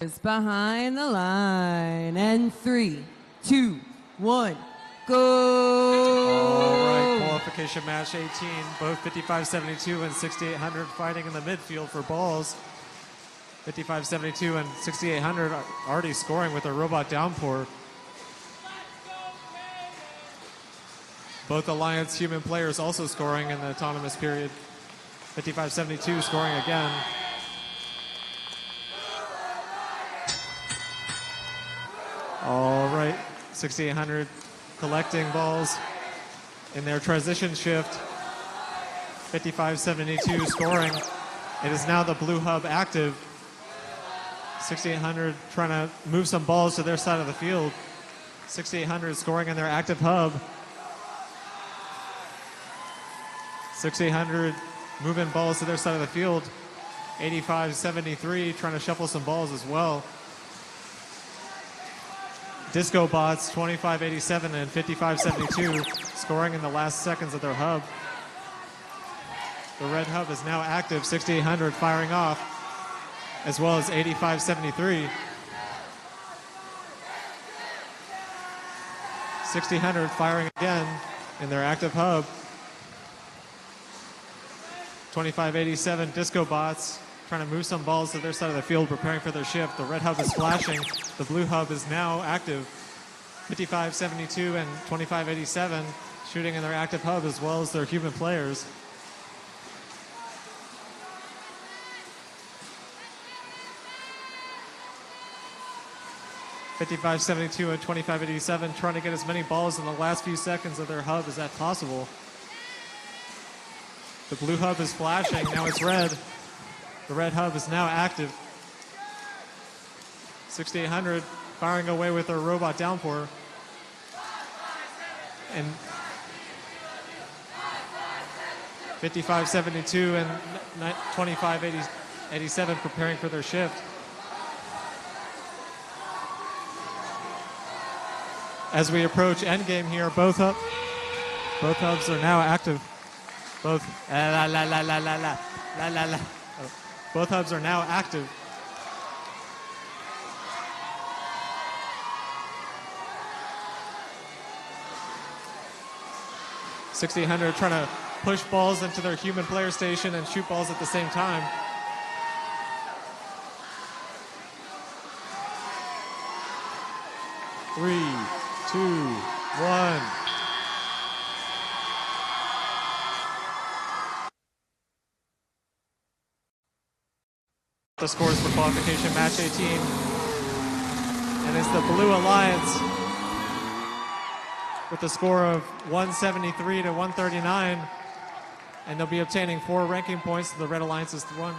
is behind the line. And 3, 2, 1, go! All right, qualification match 18, both 5572 and 6800 fighting in the midfield for balls. 5572 and 6800 already scoring with a robot downpour. Both Alliance human players also scoring in the autonomous period. 5572 scoring again. All right, 6800 collecting balls in their transition shift. 5572 scoring. It is now the blue hub active. 6800 trying to move some balls to their side of the field. 6800 scoring in their active hub. 6800 moving balls to their side of the field. 8573 trying to shuffle some balls as well. DiscoBots 2587 and 5572 scoring in the last seconds of their hub. The red hub is now active. 6800 firing off, as well as 8573. 6800 firing again in their active hub. 2587 DiscoBots trying to move some balls to their side of the field, preparing for their shift. The red hub is flashing. The blue hub is now active. 5572 and 2587 shooting in their active hub as well as their human players. .5572 and 2587 trying to get as many balls in the last few seconds of their hub as that possible. The blue hub is flashing, now it's red. The red hub is now active. 6800 firing away with their robot downpour. And 5572 and 2587 preparing for their shift. As we approach endgame here, both hubs are now active. Both hubs are now active. .6800 trying to push balls into their human player station and shoot balls at the same time. Three, two, one. The scores for qualification match 18. And it's the Blue Alliance with a score of 173 to 139. And they'll be obtaining 4 ranking points. The Red Alliance is 1.